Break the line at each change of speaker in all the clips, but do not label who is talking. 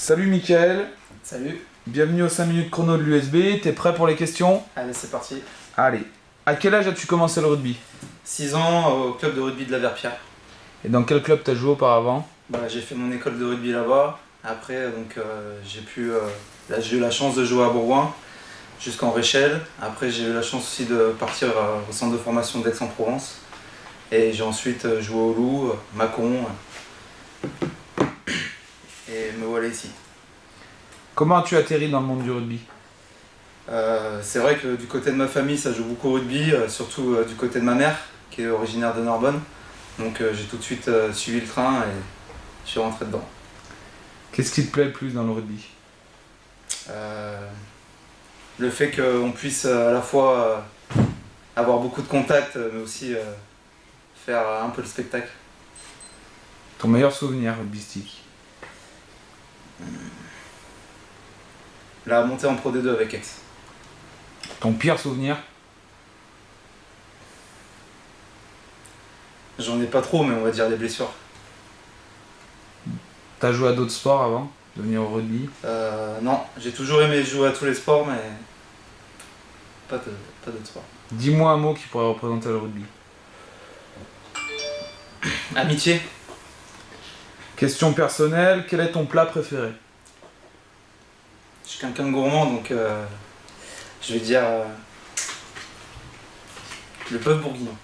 Salut Mickaël,
Salut,
bienvenue aux 5 minutes chrono de l'USB, t'es prêt pour les questions?
allez c'est parti.
Allez, à quel âge as-tu commencé le rugby?
6 ans au club de rugby de la Verpière.
Et dans quel club t'as joué auparavant?
J'ai fait mon école de rugby là-bas. Après, là, j'ai eu la chance de jouer à Bourgoin jusqu'en Réchelle. Après, j'ai eu la chance aussi de partir au centre de formation d'Aix-en-Provence. Et j'ai ensuite joué au Loup, Mâcon. Et me voilà ici.
Comment as-tu atterri dans le monde du rugby?
C'est vrai que du côté de ma famille, ça joue beaucoup au rugby, surtout du côté de ma mère, qui est originaire de Narbonne. Donc j'ai tout de suite suivi le train et je suis rentré dedans.
Qu'est-ce qui te plaît le plus dans le rugby?
Le fait qu'on puisse à la fois avoir beaucoup de contacts, mais aussi faire un peu le spectacle.
Ton meilleur souvenir rugbystique?
La montée en Pro D2 avec Aix.
Ton pire souvenir?
J'en ai pas trop, mais on va dire les blessures.
T'as joué à d'autres sports avant de venir au rugby?
Non, j'ai toujours aimé jouer à tous les sports, mais pas d'autres sports.
Dis-moi un mot qui pourrait représenter le rugby.
Amitié.
Question personnelle, quel est ton plat préféré?
Je suis quelqu'un de gourmand, donc je vais dire le bœuf bourguignon.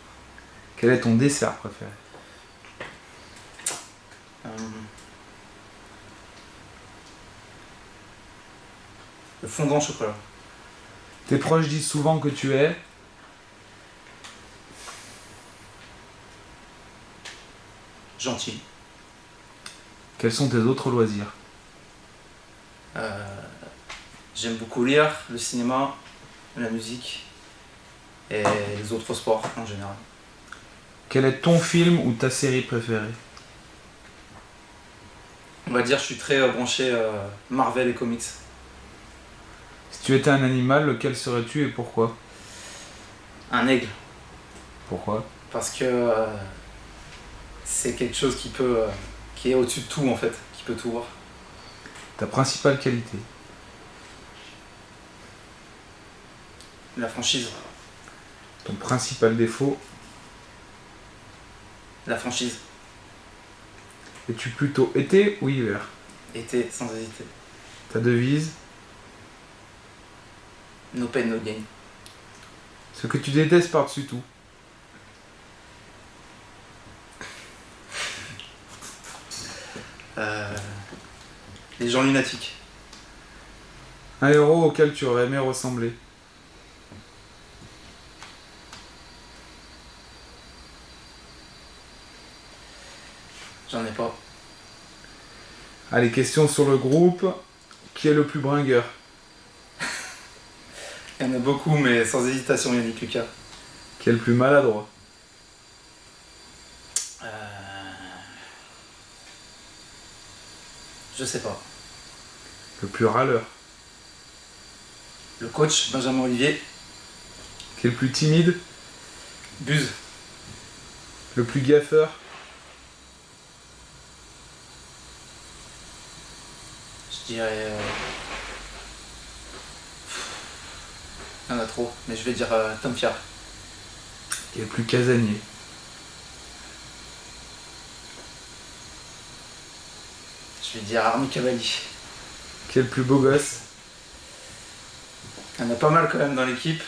Quel est ton dessert préféré?
Euh, le fondant au chocolat.
Tes proches disent souvent que tu es...
Gentil.
Quels sont tes autres loisirs?
J'aime beaucoup lire, le cinéma, la musique et les autres sports en général.
Quel est ton film ou ta série préférée?
On va dire je suis très branché Marvel et comics.
Si tu étais un animal, lequel serais-tu et pourquoi?
Un aigle,
Pourquoi?
parce que c'est quelque chose qui est au-dessus de tout en fait, qui peut tout voir.
Ta principale qualité?
La franchise,
Ton principal défaut?
la franchise,
Es-tu plutôt été ou hiver?
été sans hésiter.
Ta devise?
No pain, no gain.
Ce que tu détestes par-dessus tout?
Les gens lunatiques.
Un héros auquel tu aurais aimé ressembler?
J'en ai pas.
Allez, question sur le groupe. Qui est le plus bringueur?
Il y en a beaucoup, mais sans hésitation, Yannick Lucas.
Qui est le plus maladroit?
Je sais pas.
Le plus râleur?
Le coach, Benjamin Olivier.
Qui est le plus timide?
Buse.
Le plus gaffeur?
Je dirais. Il y en a trop, mais je vais dire Tom Fier.
Qui est le plus casanier?
Je vais dire Armi Cavalli.
Qui est le plus beau gosse?
Il y en a pas mal quand même dans l'équipe.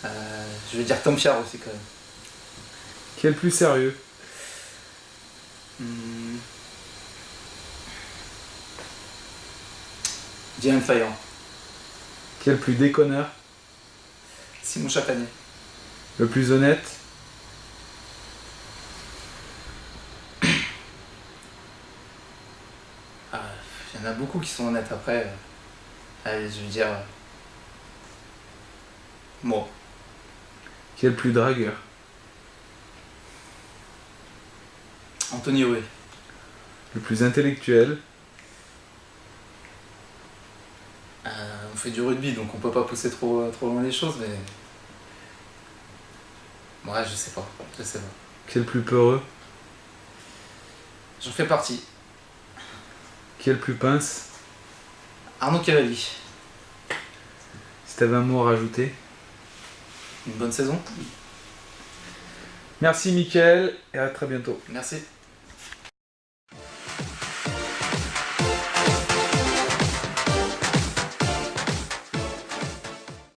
Je vais dire Tom Fier aussi quand même.
Qui est le plus sérieux?
Diane Fayan.
Qui est le plus déconneur?
Simon Chapanier.
Le plus honnête?
Il y en a beaucoup qui sont honnêtes après. Allez, je vais dire. Moi.
Qui est le plus dragueur?
Anthony Rouet.
Le plus intellectuel?
On fait du rugby donc on peut pas pousser trop loin les choses, mais. Ouais, je sais pas.
Qui est le plus peureux?
J'en fais partie.
Qui est le plus pince?
Arnaud Cavalli.
Si tu avais un mot à rajouter.
Une bonne saison.
Merci Mickaël et à très bientôt.
Merci.